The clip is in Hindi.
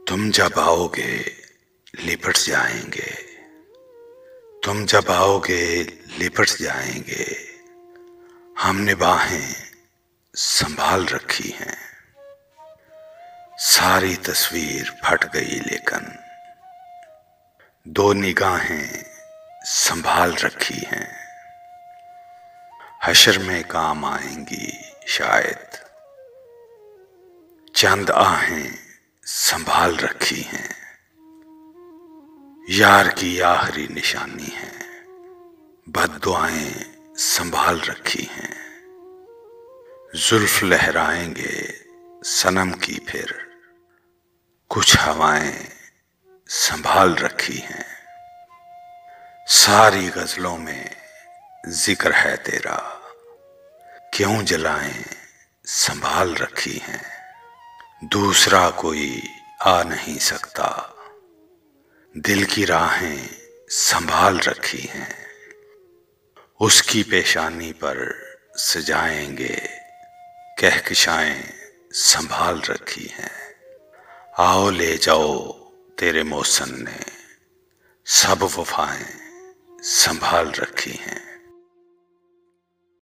तुम जब आओगे लिपट जाएंगे। तुम जब आओगे लिपट जाएंगे। हमने बाहें संभाल रखी हैं। सारी तस्वीर फट गई लेकिन दो निगाहें संभाल रखी हैं। हशर में काम आएंगी शायद, चंद आहें संभाल रखी हैं। यार की आखिरी निशानी है, बद्दुआएं संभाल रखी हैं। जुल्फ लहराएंगे सनम की फिर, कुछ हवाएं संभाल रखी हैं। सारी गजलों में जिक्र है तेरा, क्यों जलाएं संभाल रखी हैं। दूसरा कोई आ नहीं सकता, दिल की राहें संभाल रखी हैं। उसकी पेशानी पर सजाएंगे कहकशाएं संभाल रखी हैं। आओ ले जाओ तेरे मौसम ने सब वफाएं संभाल रखी हैं।